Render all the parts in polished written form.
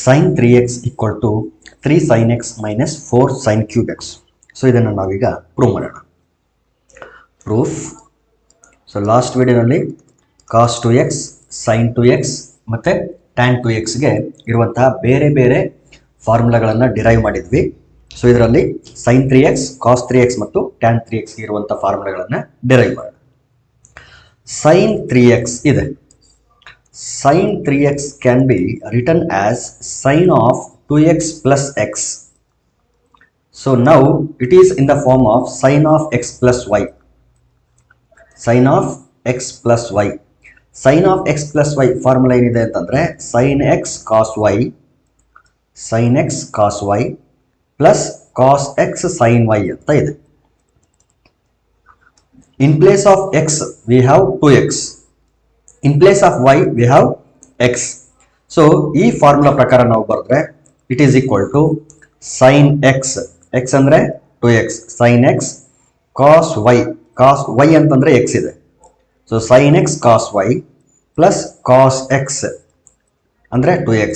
sin 3x equal to 3 sin x minus 4 sin cube x. So ಇದನ್ನು ನಾವೀಗ prove ಮಾಡೋಣ. Proof. So last ವಿಡಿಯೋನಲ್ಲಿ cos 2x, sin 2x ಮತ್ತು tan 2xಗೆ ಇರುವಂತಹ ಬೇರೆ ಬೇರೆ ಫಾರ್ಮುಲಾಗಳನ್ನು ಡಿರೈವ್ ಮಾಡಿದ್ವಿ. ಸೊ ಇದರಲ್ಲಿ sin 3x, cos 3x ಮತ್ತು tan 3xಗೆ ಇರುವಂಥ ಫಾರ್ಮುಲಾಗಳನ್ನು ಡಿರೈವ್ ಮಾಡೋಣ. sin 3x ಇದೆ. sin 3x can be written as sin of 2x plus x. So now it is in the form of sin of x plus y. Sin of x plus y. Sin of x plus y formula ಏನಿದೆ ಅಂತಂದರೆ sin x cos y, sin x cos y plus cos x sin y ಅಂತ ಇದೆ. In place of x we have 2x. In place of y we have x. So ಈ formula ಪ್ರಕಾರ ನಾವು ಬರೆದ್ರೆ it is equal to sin x, x ಅಂದರೆ 2x, sin x cos y ಅಂತಂದರೆ x ಇದೆ. So sin x cos y plus cos x ಅಂದರೆ 2x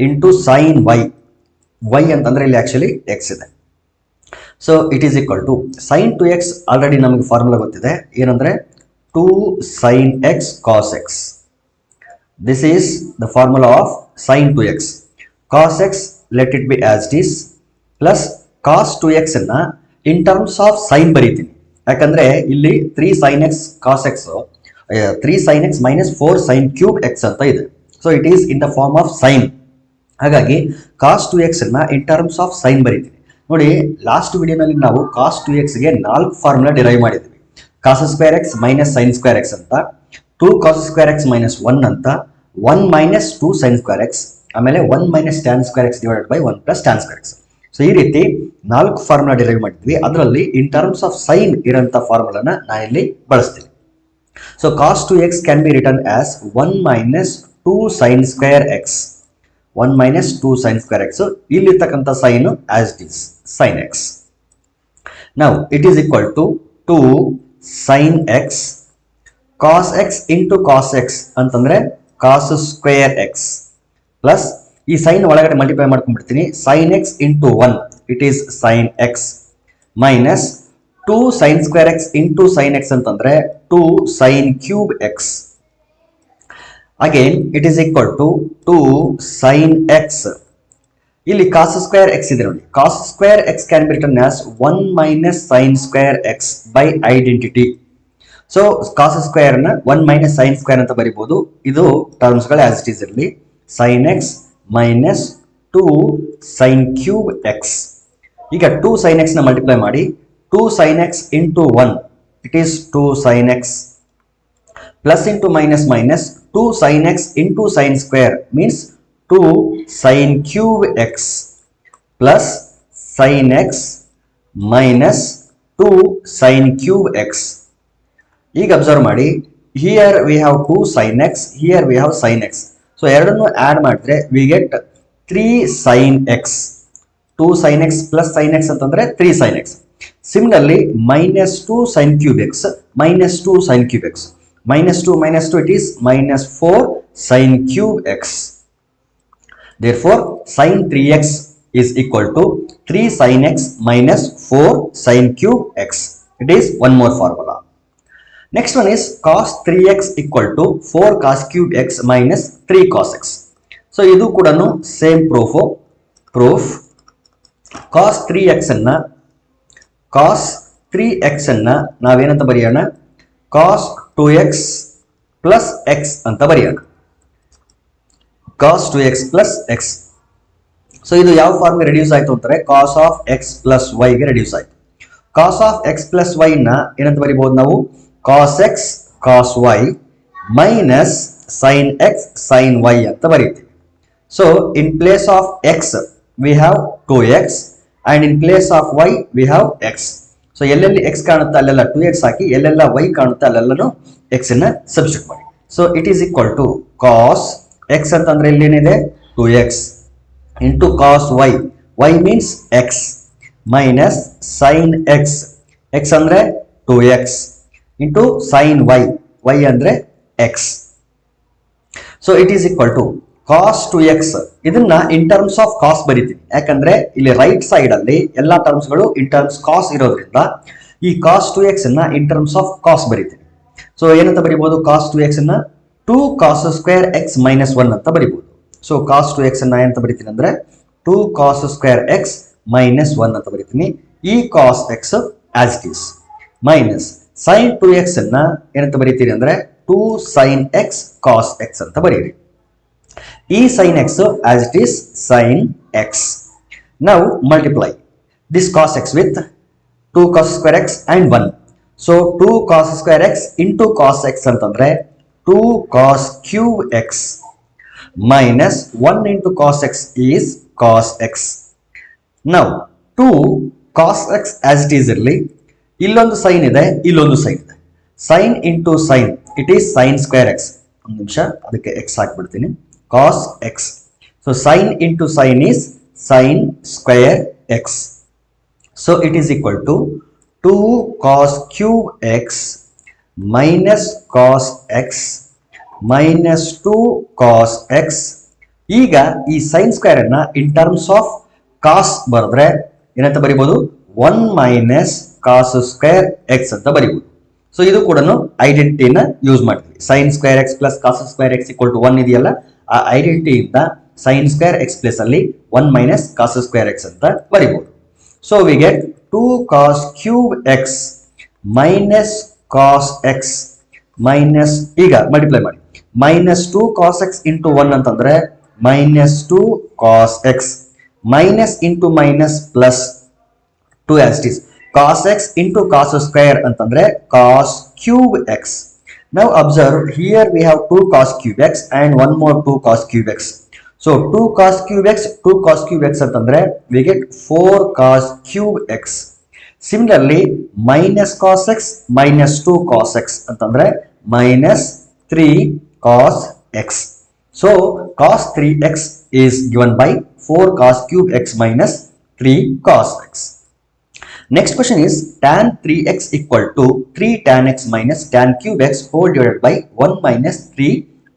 into sin y ಅಂತಂದರೆ ಇಲ್ಲಿ ಆ್ಯಕ್ಚುಲಿ x ಇದೆ. So it is equal to sin 2x already ನಮಗೆ formula ಗೊತ್ತಿದೆ, ಏನಂದರೆ 2 sin x cos x. This is the formula of sin 2x. Cos x let it be as it is plus cos 2x ಅನ್ನ in terms of sine ಬರೀತೀನಿ, ಯಾಕಂದರೆ ಇಲ್ಲಿ 3 sin x cos x 3 sin x minus 4 sin cube x ಅಂತ ಇದೆ. So it is in the form of sine. ಹಾಗಾಗಿ cos 2x ಅನ್ನ in terms of sine ಬರೀತೀನಿ. ನೋಡಿ, ಲಾಸ್ಟ್ ವಿಡಿಯೋನಲ್ಲಿ ನಾವು cos 2xಗೆ 4 ಫಾರ್ಮುಲಾ ಡಿರೈವ್ ಮಾಡಿದ್ವಿ. cos square x minus sin square x ಅಂತ, 2 cos square x minus 1 ಅಂತ, 1 minus 2 sin square x, ಆಮೇಲೆ 1 minus tan square x divided by 1 plus tan square x. So ಈ ರೀತಿ 4 ಫಾರ್ಮುಲಾ ಡಿರೈವ್ ಮಾಡಿದ್ವಿ. ಅದರಲ್ಲಿ in terms of sine ಇರೋಂಥ ಫಾರ್ಮುಲಾನ ನಾನಿಲ್ಲಿ ಬಳಸ್ತೀನಿ. So cos 2x can be return as 1 minus 2 sin square x, 1 minus 2 sin square x. ಇಲ್ಲಿರ್ತಕ್ಕಂಥ sine as it is sin x. Now it is equal to 2 sin x cos x into cos x ಅಂತಂದ್ರೆ cos square x plus ಈ sine ಒಳಗಡೆ multiply ಮಾಡ್ಕೊಂಡ್ಬಿಡ್ತೀನಿ, sin x into 1 it is sin x minus 2 sin square x into sin x ಅಂತಂದ್ರೆ 2 sin cube x. Again it is equal to 2 sin x. ಇಲ್ಲಿ cos square x ಇದೆ ನೋಡಿ, cos square x can be return as 1 minus sin square x by identity. So cos square ನ 1 minus sin square ಅಂತ ಬರಿಬಹುದು. ಇದು ಟರ್ಮ್ಸ್ಗಳು as it is ಇರಲಿ, sin x minus 2 sin cube x. ಈಗ 2 sin x ನ multiply ಮಾಡಿ, 2 sin x into 1 it is 2 sin x plus into minus minus 2 sin x into sin square means 2 sin cube x plus sin x minus 2 sin cube x. ಈಗ observe ಮಾಡಿ, here we have 2 sin x, here we have sin x. So ಎರಡನ್ನು add ಮಾಡಿದ್ರೆ we get 3 sin x. 2 sin x plus sin x ಅಂತಂದ್ರೆ 3 sin x. Similarly minus 2 sin cube x minus 2 sin cube x. minus 2 it is minus 4 sin cube x. Therefore, sin 3x is equal to 3 sin x minus 4 sin cube x. It is one more formula. Next one is cos 3x equal to 4 cos cube x minus 3 cos x. So, idu kudanu same proof. Cos 3x anna navenanta bariyana cos 2x plus x anta bariyana. cos 2x plus x. So ಇದು ಯಾವ ಫಾರ್ಮ್ಗೆ reduce ಆಯಿತು ಅಂತಾರೆ, cos of x plus y ಗೆ reduce ಆಯಿತು. cos of x plus y ನ ಏನಂತ ಬರಿಬಹುದು ನಾವು, cos x cos y minus sin x sin y ಅಂತ ಬರೀತೀವಿ. So in place of x we have 2x and in place of y we have x. So ಎಲ್ಲೆಲ್ಲಿ x ಕಾಣುತ್ತೆ ಅಲ್ಲೆಲ್ಲ 2x ಹಾಕಿ, ಎಲ್ಲೆಲ್ಲ y ಕಾಣುತ್ತೆ ಅಲ್ಲೆಲ್ಲನೂ x ಅನ್ನ ಸಬ್ಸ್ಟಿಟ್ಯೂಟ್ ಮಾಡಿ. So it is equal to cos x ಅಂತಂದ್ರೆ ಇಲ್ಲಿ ಏನಿದೆ 2x into cos y, y means x minus sin x, x ಅಂದ್ರೆ 2x into sin y, y ಅಂದ್ರೆ x. So it is equal to cos two x ಇದನ್ನ in terms of ಕಾಸ್ ಬರಿತೀನಿ, ಯಾಕಂದ್ರೆ ಇಲ್ಲಿ right side ಅಲ್ಲಿ ಎಲ್ಲಾ ಟರ್ಮ್ಸ್ ಗಳು in terms ಕಾಸ್ ಇರೋದ್ರಿಂದ ಈ ಕಾಸ್ ಟು ಎಕ್ಸ್ ಅನ್ನ ಇನ್ ಟರ್ಮ್ಸ್ ಆಫ್ ಕಾಸ್ ಬರಿತೀನಿ. ಸೊ ಏನಂತ ಬರಿಬಹುದು, ಕಾಸ್ ಟು ಎಕ್ಸ್ ಅನ್ನ 2 cos ಸ್ಕ್ವೇರ್ ಎಕ್ಸ್ ಮೈನಸ್ 1 ಅಂತ ಬರಿಬಹುದು. ಸೊ ಕಾಸ್ ಟು ಎಕ್ಸ್ ಅನ್ನ ಏನಂತ ಬರಿತೀನಿ ಅಂದ್ರೆ 2 cos ಸ್ಕ್ವೇರ್ ಎಕ್ಸ್ ಮೈನಸ್ 1 ಅಂತ ಬರಿತೀನಿ. ಈ cos x as it is minus sine two x ಅನ್ನ ಏನಂತ ಬರಿತೀರಿ ಅಂದ್ರೆ 2 sin x cos x ಅಂತ ಬರೀರಿ. ಈ sin x as it is sin x. Now multiply this cos x with 2 cos square x and 1. So 2 cos square x into cos x ಅಂತಂದ್ರೆ 2 cos cube x minus 1 into cos x is cos x. Now 2 cos x as it is ಇರಲಿ, ಇಲ್ಲೊಂದು sine ಇದೆ, ಇಲ್ಲೊಂದು sine ಇದೆ. Sine into sine it is sine square x. ಒಂದು ನಿಮಿಷ ಅದಕ್ಕೆ x ಹಾಕ್ಬಿಡ್ತೀನಿ. Cos x. So sine into sine is sine square x. So it is equal to 2 cos cube x minus cos x minus 2 cos x. ಈಗ ಈ sine square ಅನ್ನ in terms of cos ಬರೆದ್ರೆ ಏನಂತ ಬರಿಬಹುದು, 1 minus cos square x ಅಂತ ಬರಿಬಹುದು. So ಇದು ಕೂಡ ಐಡೆಂಟಿಟಿನ ಯೂಸ್ ಮಾಡ್ತೀವಿ. Sine square x plus cos square x equal to 1 ಇದೆಯಲ್ಲ, ಆ ಐಡೆಂಟಿಟಿಯಿಂದ ಸೈನ್ ಸ್ಕ್ವೇರ್ ಎಕ್ಸ್ ಪ್ಲಸ್ ಅಲ್ಲಿ 1 ಮೈನಸ್ ಕಾಸ್ ಸ್ಕ್ವೇರ್ ಎಕ್ಸ್ ಅಂತ ಬರಿಬಹುದು. So we get 2 cos cube x minus cos x minus, ಈಗ ಮಲ್ಟಿಪ್ಲೈ ಮಾಡಿ, ಮೈನಸ್ 2 ಕಾಸ್ ಎಕ್ಸ್ ಇಂಟು 1 ಅಂತಂದ್ರೆ minus 2 cos x minus into minus plus 2 as it is. Cos x into cos square ಅಂತಂದ್ರೆ cos cube x. Now observe here we have 2 cos cube x and one more 2 cos cube x. So 2 cos cube x 2 cos cube x ಅಂತಂದ್ರೆ we get 4 cos cube x. Similarly minus cos x minus 2 cos x ಅಂತಂದ್ರೆ minus 3 cos x. So cos 3x is given by 4 cos cube x minus 3 cos x. Next question is tan 3x equal to 3 tan x minus tan cube x whole divided by 1 minus 3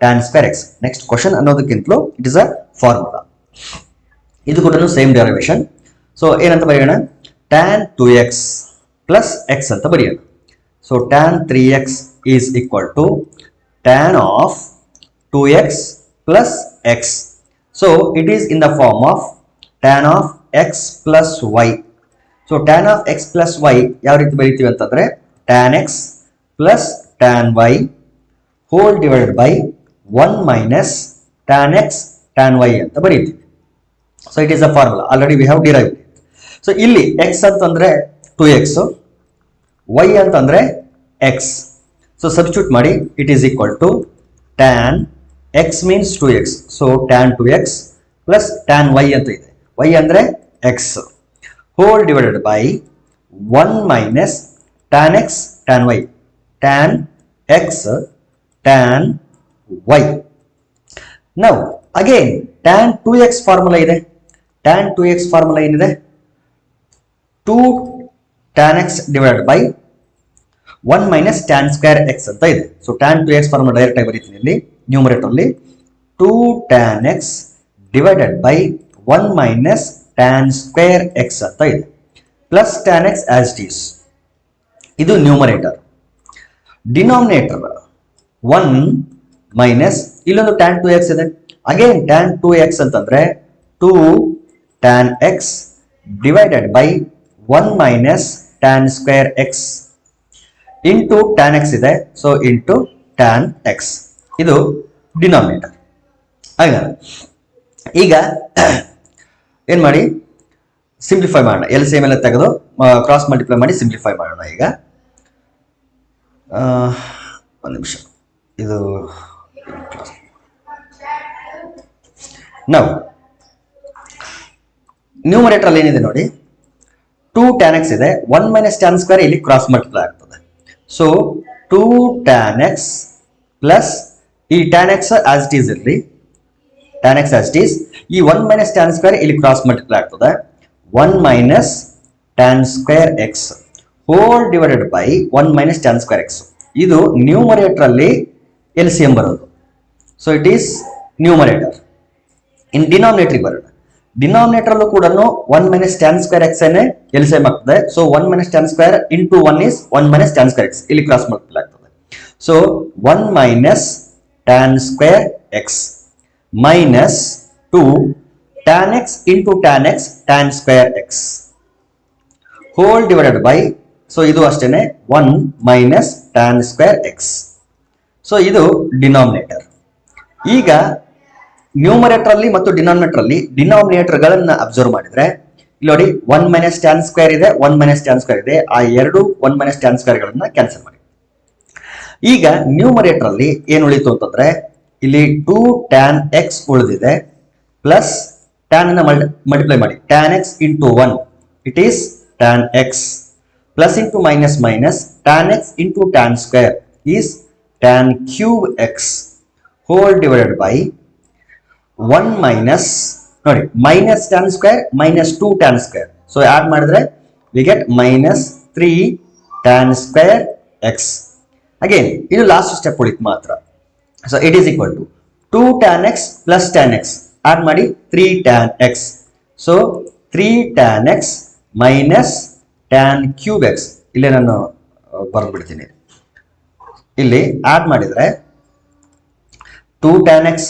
tan square x. Next question ಅನ್ನೋದಕ್ಕಿಂತಲೂ it is a formula. ಇದು ಕೂಡ same derivation. So ಏನಂತ ಬರೆಯೋಣ, tan 2x plus x ಅಂತ ಬರೆಯೋಣ. So tan 3x is equal to tan of 2x plus x. So it is in the form of tan of x plus y. So tan of x plus y ಯಾವ ರೀತಿ ಬರೀತೀವಿ ಅಂತಂದ್ರೆ tan x plus tan y whole divided by 1 minus tan x tan y ಅಂತ ಬರೀತೀವಿ. So it is a formula, already we have derived. So ಇಲ್ಲಿ x ಅಂತಂದ್ರೆ 2x, y ಅಂತಂದ್ರೆ x. So substitute ಮಾಡಿ, it is equal to tan x means 2x. So tan 2x plus tan y ಅಂತ ಇದೆ, y ಅಂದ್ರೆ x whole divided by 1 minus tan x tan y, tan x tan y. Now again tan 2x formula ಇದೆ, tan 2x formula ಏನಿದೆ, 2 tan x divided by 1 minus tan square x ಅಂತ ಇದೆ. So tan 2x formula direct ಆಗಿ ಬರೀತೀನಿ ಇಲ್ಲಿ numerator ಅಲ್ಲಿ 2 tan x divided by 1 minus tan square x ಅಂತ ಇದೆ, plus tan x as it is. ಇದು ನ್ಯೂಮರೇಟರ್. ಡಿನಾಮಿನೇಟರ್ 1 ಮೈನಸ್ ಇಲ್ಲೊಂದು tan 2x ಇದೆ, ಅಗೇನ್ tan 2x ಅಂತಂದ್ರೆ 2 tan x divided by 1 minus tan square x into tan x ಇದೆ, so into tan x. ಇದು denominator. ಈಗ ಏನ್ ಮಾಡಿ, ಸಿಂಪ್ಲಿಫೈ ಮಾಡೋಣ. LCM ಎಲ್ಲ ತೆಗೆದು ಕ್ರಾಸ್ ಮಲ್ಟಿಪ್ಲೈ ಮಾಡಿ ಸಿಂಪ್ಲಿಫೈ ಮಾಡೋಣ. ಈಗ ಒಂದು ನಿಮಿಷ, ಇದು ನಾವು ನ್ಯೂಮರೇಟರ್ ಅಲ್ಲಿ ಏನಿದೆ ನೋಡಿ, 2 tan x ಇದೆ, 1 minus tan square ಇಲ್ಲಿ ಕ್ರಾಸ್ ಮಲ್ಟಿಪ್ಲೈ ಆಗ್ತದೆ. ಸೊ 2 tan x ಪ್ಲಸ್ ಈ tan x as it is ಇರಲಿ, tan x as it is, ಈ 1 minus tan square ಇಲ್ಲಿ ಕ್ರಾಸ್ ಮಲ್ಟಿಪ್ಲೈ ಆಗ್ತದೆ, 1 minus tan square x whole divided by 1 minus tan square x. ಇದು numerator ಅಲ್ಲಿ LCM ಬರೋದು. So it is numerator. In denominator ಬರೋಣ. Denominator ಅಲ್ಲೂ ಕೂಡ 1 ಮೈನಸ್ ಟ್ಯಾನ್ ಸ್ಕ್ವೇರ್ ಎಕ್ಸ್ ಏನೇ ಎಲ್ಸಿಎಂ ಆಗ್ತದೆ. So 1 minus tan square into 1 is 1 minus tan square X, ಇಲ್ಲಿ cross multiply ಆಗ್ತದೆ. So 1 minus tan square X minus 2 tan x into tan x tan square x whole divided by, so ಇದು ಅಷ್ಟೇನೆ 1 minus tan square x. So ಇದು denominator. ಈಗ numerator ಅಲ್ಲಿ ಮತ್ತು denominator ಅಲ್ಲಿ denominator ಗಳನ್ನ ಅಬ್ಸರ್ವ್ ಮಾಡಿದ್ರೆ ಇಲ್ಲಿ ನೋಡಿ 1 ಮೈನಸ್ ಟ್ಯಾನ್ ಸ್ಕ್ವೇರ್ ಇದೆ, 1 ಮೈನಸ್ ಟ್ಯಾನ್ ಸ್ಕ್ವೇರ್ ಇದೆ. ಆ ಎರಡು 1 ಮೈನಸ್ ಟ್ಯಾನ್ ಸ್ಕ್ವೇರ್ ಗಳನ್ನ ಕ್ಯಾನ್ಸಲ್ ಮಾಡಿ. ಈಗ ನ್ಯೂಮರೇಟರ್ ಅಲ್ಲಿ ಏನು ಉಳಿತು ಅಂತಂದ್ರೆ ಇಲ್ಲಿ 2 tan x ಉಳಿದಿದೆ ಪ್ಲಸ್ tan ಅನ್ನ ಮಲ್ಟಿಪ್ಲೈ ಮಾಡಿ tan x into 1 it is tan x plus into minus minus tan x into tan square is tan cube x whole divided by 1 minus ನೋಡಿ minus tan square minus 2 tan square, so add ಮಾಡಿದ್ರೆ we get minus 3 tan square x. again ಇದು last step ಉಳಿತು ಮಾತ್ರ. so it is equal to 2 tan x plus tan x add ಮಾಡಿ 3 tan x, so 3 tan x minus tan cube x ಇಲ್ಲಿ ನಾನು ಬರೆದು ಬಿಡ್ತೀನಿ. ಇಲ್ಲಿ ಆಡ್ ಮಾಡಿದ್ರೆ 2 tan x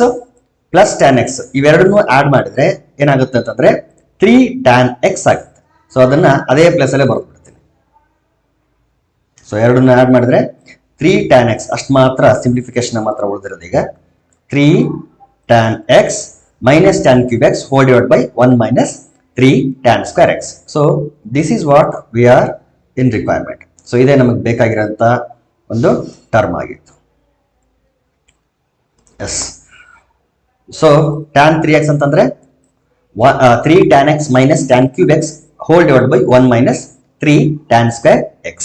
plus tan x ಇವೆರಡನ್ನು ಆಡ್ ಮಾಡಿದ್ರೆ ಏನಾಗುತ್ತೆ ಅಂತಂದ್ರೆ 3 tan x ಆಗುತ್ತೆ. ಸೊ ಅದನ್ನ ಅದೇ ಪ್ಲೇಸ್ ಅಲ್ಲೇ ಬರೆದು ಬಿಡ್ತೀನಿ. ಸೊ ಎರಡನ್ನ ಆಡ್ ಮಾಡಿದ್ರೆ 3 tan x ಅಷ್ಟು ಮಾತ್ರ ಸಿಂಪ್ಲಿಫಿಕೇಶನ್ ಮಾತ್ರ ಉಳಿದಿರೋದು. ಈಗ 3 tan x minus tan cube x whole divided by 1 minus 3 tan square x. So this is what we are in requirement. So ಇದೇ ನಮಗೆ ಬೇಕಾಗಿರೋಂಥ ಒಂದು ಟರ್ಮ್ ಆಗಿತ್ತು. ಎಸ್. ಸೊ tan 3x ಅಂತಂದ್ರೆ 3 tan x minus tan cube x whole divided by 1 minus 3 tan square x.